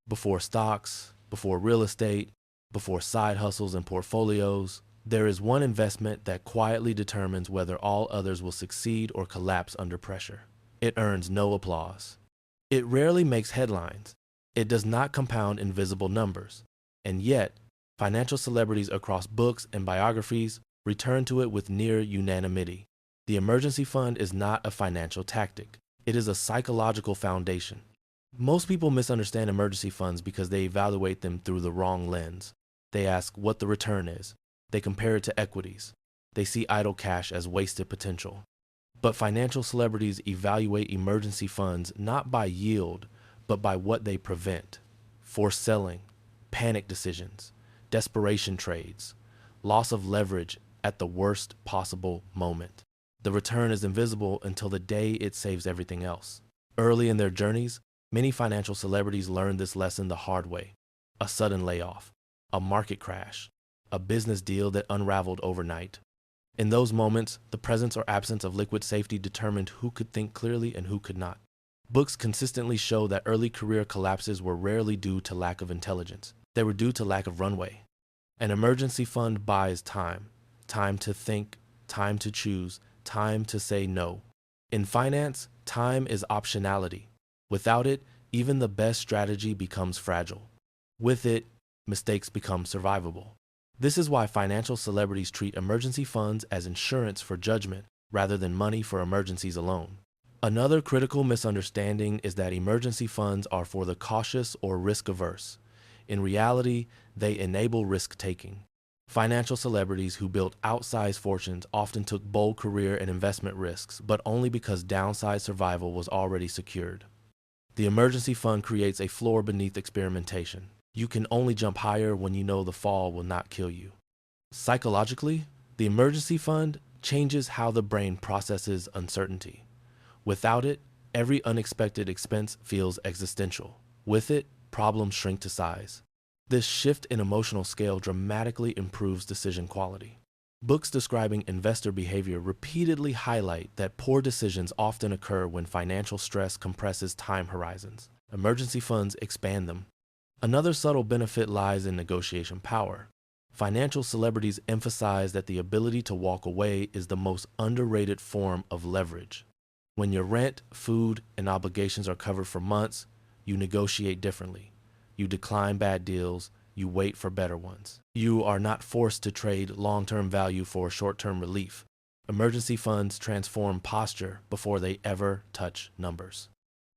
Before stocks, before real estate, before side hustles and portfolios, there is one investment that quietly determines whether all others will succeed or collapse under pressure. It earns no applause. It rarely makes headlines. It does not compound invisible numbers. And yet, financial celebrities across books and biographies return to it with near unanimity. The emergency fund is not a financial tactic. It is a psychological foundation. Most people misunderstand emergency funds because they evaluate them through the wrong lens. They ask what the return is. They compare it to equities. They see idle cash as wasted potential. But financial celebrities evaluate emergency funds not by yield, but by what they prevent: forced selling, panic decisions, desperation trades, loss of leverage at the worst possible moment. The return is invisible until the day it saves everything else. Early in their journeys, many financial celebrities learned this lesson the hard way: a sudden layoff, a market crash, a business deal that unraveled overnight. In those moments, the presence or absence of liquid safety determined who could think clearly and who could not. Books consistently show that early career collapses were rarely due to lack of intelligence. They were due to lack of runway. An emergency fund buys time. Time to think, time to choose, time to say no. In finance, time is optionality. Without it, even the best strategy becomes fragile. With it, mistakes become survivable. This is why financial celebrities treat emergency funds as insurance for judgment rather than money for emergencies alone. Another critical misunderstanding is that emergency funds are for the cautious or risk-averse. In reality, they enable risk-taking. Financial celebrities who built outsized fortunes often took bold career and investment risks, but only because downside survival was already secured. The emergency fund creates a floor beneath experimentation. You can only jump higher when you know the fall will not kill you. Psychologically, the emergency fund changes how the brain processes uncertainty. Without it, every unexpected expense feels existential. With it, problems shrink to size. This shift in emotional scale dramatically improves decision quality. Books describing investor behavior repeatedly highlight that poor decisions often occur when financial stress compresses time horizons. Emergency funds expand them. Another subtle benefit lies in negotiation power. Financial celebrities emphasize that the ability to walk away is the most underrated form of leverage. When your rent, food, and obligations are covered for months, you negotiate differently. You decline bad deals, you wait for better ones. You are not forced to trade long-term value for short-term relief. Emergency funds transform posture before they ever touch numbers.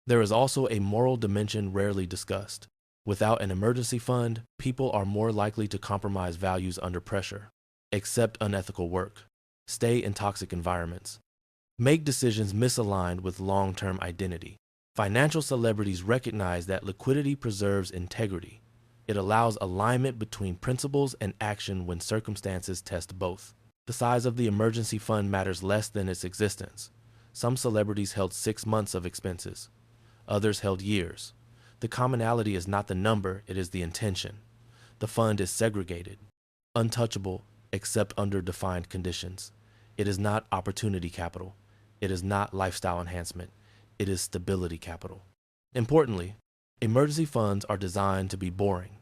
There is also a moral dimension rarely discussed. Without an emergency fund, people are more likely to compromise values under pressure, accept unethical work, stay in toxic environments, make decisions misaligned with long-term identity. Financial celebrities recognize that liquidity preserves integrity. It allows alignment between principles and action when circumstances test both. The size of the emergency fund matters less than its existence. Some celebrities held 6 months of expenses. Others held years. The commonality is not the number, it is the intention. The fund is segregated, untouchable except under defined conditions. It is not opportunity capital. It is not lifestyle enhancement. It is stability capital. Importantly, emergency funds are designed to be boring.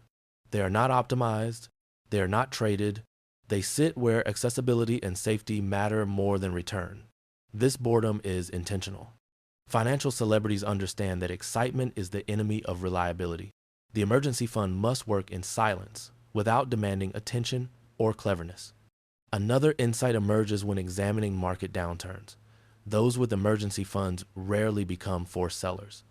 They are not optimized. They are not traded. They sit where accessibility and safety matter more than return. This boredom is intentional. Financial celebrities understand that excitement is the enemy of reliability. The emergency fund must work in silence, without demanding attention or cleverness. Another insight emerges when examining market downturns. Those with emergency funds rarely become forced sellers.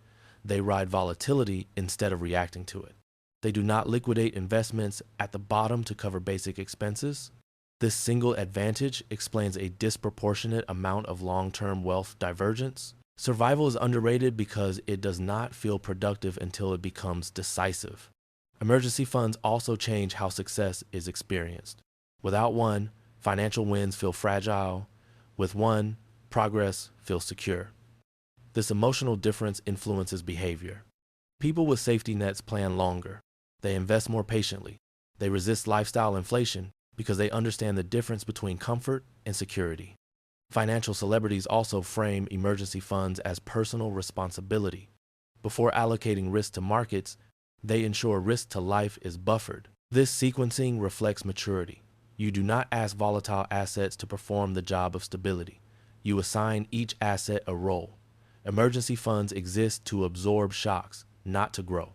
They ride volatility instead of reacting to it. They do not liquidate investments at the bottom to cover basic expenses. This single advantage explains a disproportionate amount of long-term wealth divergence. Survival is underrated because it does not feel productive until it becomes decisive. Emergency funds also change how success is experienced. Without one, financial wins feel fragile. With one, progress feels secure. This emotional difference influences behavior. People with safety nets plan longer. They invest more patiently. They resist lifestyle inflation because they understand the difference between comfort and security. Financial celebrities also frame emergency funds as personal responsibility. Before allocating risk to markets, They ensure risk to life is buffered. This sequencing reflects maturity. You do not ask volatile assets to perform the job of stability. You assign each asset a role. Emergency funds exist to absorb shocks, not to grow.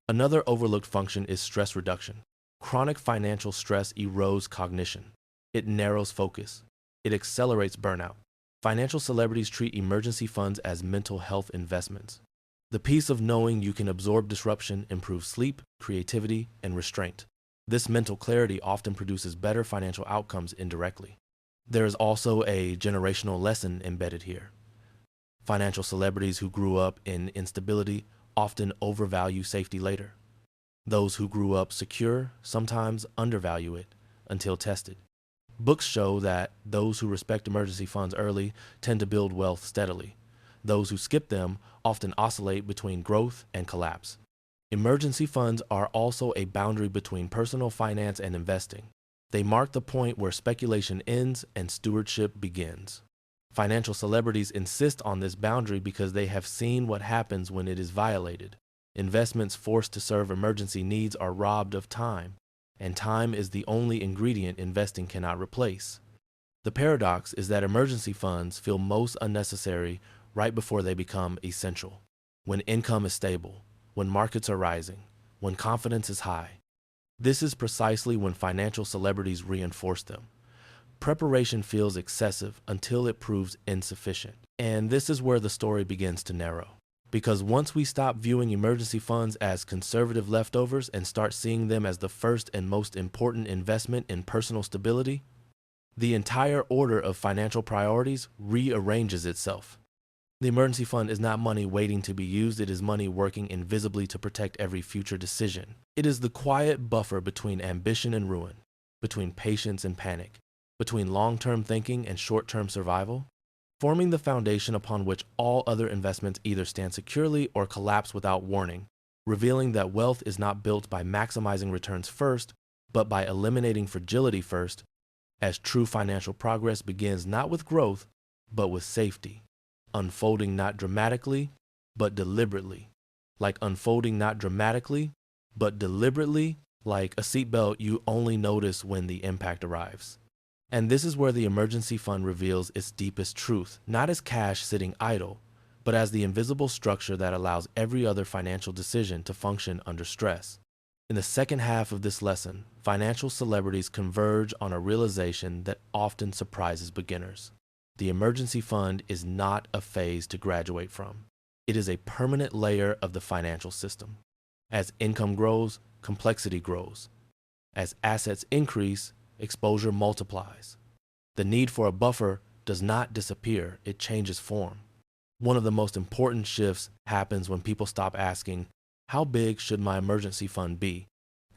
Another overlooked function is stress reduction. Chronic financial stress erodes cognition. It narrows focus. It accelerates burnout. Financial celebrities treat emergency funds as mental health investments. The peace of knowing you can absorb disruption improves sleep, creativity, and restraint. This mental clarity often produces better financial outcomes indirectly. There is also a generational lesson embedded here. Financial celebrities who grew up in instability often overvalue safety later. Those who grew up secure sometimes undervalue it until tested. Books show that those who respect emergency funds early tend to build wealth steadily. Those who skip them often oscillate between growth and collapse. Emergency funds are also a boundary between personal finance and investing. They mark the point where speculation ends and stewardship begins. Financial celebrities insist on this boundary because they have seen what happens when it is violated. Investments forced to serve emergency needs are robbed of time, and time is the only ingredient investing cannot replace. The paradox is that emergency funds feel most unnecessary right before they become essential. When income is stable, when markets are rising, when confidence is high. This is precisely when financial celebrities reinforce them. Preparation feels excessive until it proves insufficient. And this is where the story begins to narrow. Because once we stop viewing emergency funds as conservative leftovers and start seeing them as the first and most important investment in personal stability, the entire order of financial priorities rearranges itself. The emergency fund is not money waiting to be used, it is money working invisibly to protect every future decision. It is the quiet buffer between ambition and ruin, between patience and panic, between long-term thinking and short-term survival, forming the foundation upon which all other investments either stand securely or collapse without warning, revealing that wealth is not built by maximizing returns first, but by eliminating fragility first, as true financial progress begins not with growth, but with safety, unfolding not dramatically, but deliberately, like unfolding not dramatically, but deliberately, like a seatbelt you only notice when the impact arrives. And this is where the emergency fund reveals its deepest truth, not as cash sitting idle, but as the invisible structure that allows every other financial decision to function under stress. In the second half of this lesson, financial celebrities converge on a realization that often surprises beginners. The emergency fund is not a phase to graduate from. It is a permanent layer of the financial system. As income grows, complexity grows. As assets increase, exposure multiplies. The need for a buffer does not disappear, it changes form. One of the most important shifts happens when people stop asking, how big should my emergency fund be?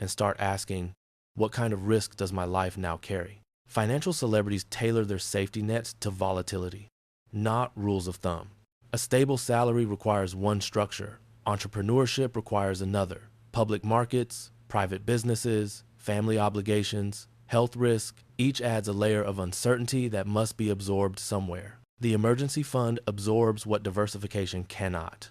And start asking, what kind of risk does my life now carry? Financial celebrities tailor their safety nets to volatility, not rules of thumb. A stable salary requires one structure. Entrepreneurship requires another. Public markets, private businesses, family obligations, health risk, each adds a layer of uncertainty that must be absorbed somewhere. The emergency fund absorbs what diversification cannot.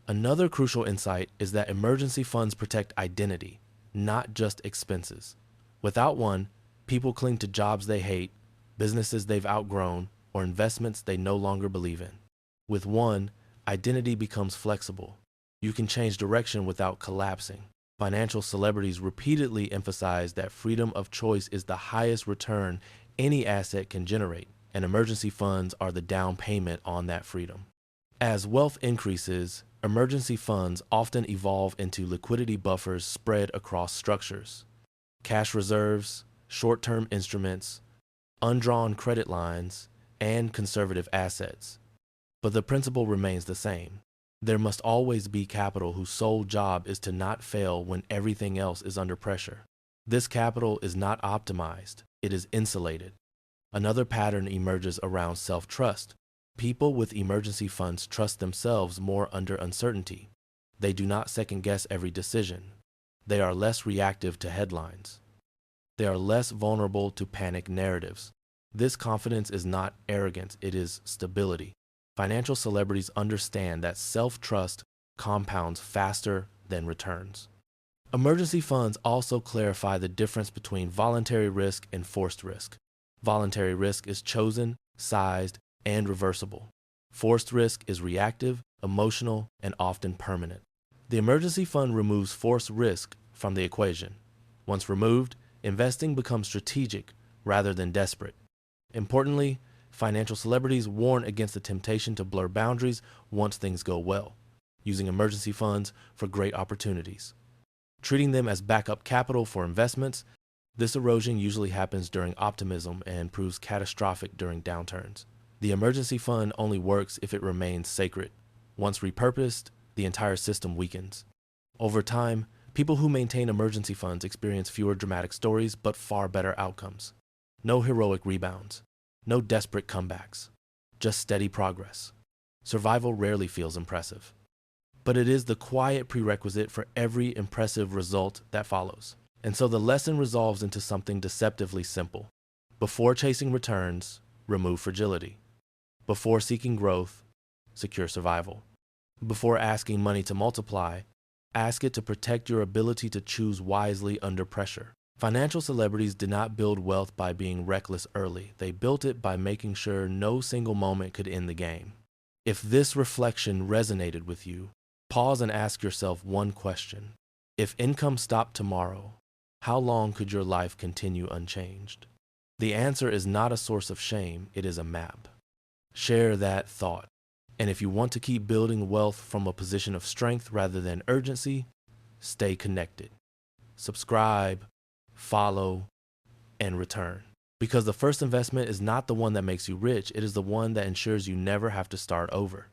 Another crucial insight is that emergency funds protect identity, not just expenses. Without one, people cling to jobs they hate, businesses they've outgrown, or investments they no longer believe in. With one, identity becomes flexible. You can change direction without collapsing. Financial celebrities repeatedly emphasize that freedom of choice is the highest return any asset can generate, and emergency funds are the down payment on that freedom. As wealth increases, emergency funds often evolve into liquidity buffers spread across structures. Cash reserves, short-term instruments, undrawn credit lines, and conservative assets. But the principle remains the same. There must always be capital whose sole job is to not fail when everything else is under pressure. This capital is not optimized, it is insulated. Another pattern emerges around self-trust. People with emergency funds trust themselves more under uncertainty. They do not second-guess every decision. They are less reactive to headlines. They are less vulnerable to panic narratives. This confidence is not arrogance, it is stability. Financial celebrities understand that self-trust compounds faster than returns. Emergency funds also clarify the difference between voluntary risk and forced risk. Voluntary risk is chosen, sized, and reversible. Forced risk is reactive, emotional, and often permanent. The emergency fund removes forced risk from the equation. Once removed, investing becomes strategic rather than desperate. Importantly, financial celebrities warn against the temptation to blur boundaries once things go well, using emergency funds for great opportunities. Treating them as backup capital for investments, this erosion usually happens during optimism and proves catastrophic during downturns. The emergency fund only works if it remains sacred. Once repurposed, the entire system weakens. Over time, people who maintain emergency funds experience fewer dramatic stories but far better outcomes. No heroic rebounds, no desperate comebacks, just steady progress. Survival rarely feels impressive, but it is the quiet prerequisite for every impressive result that follows. And so the lesson resolves into something deceptively simple. Before chasing returns, remove fragility. Before seeking growth, secure survival. Before asking money to multiply, ask it to protect your ability to choose wisely under pressure. Financial celebrities did not build wealth by being reckless early. They built it by making sure no single moment could end the game. If this reflection resonated with you, pause and ask yourself one question. If income stopped tomorrow, how long could your life continue unchanged? The answer is not a source of shame, it is a map. Share that thought. And if you want to keep building wealth from a position of strength rather than urgency, stay connected. Subscribe, follow, and return. Because the first investment is not the one that makes you rich, it is the one that ensures you never have to start over.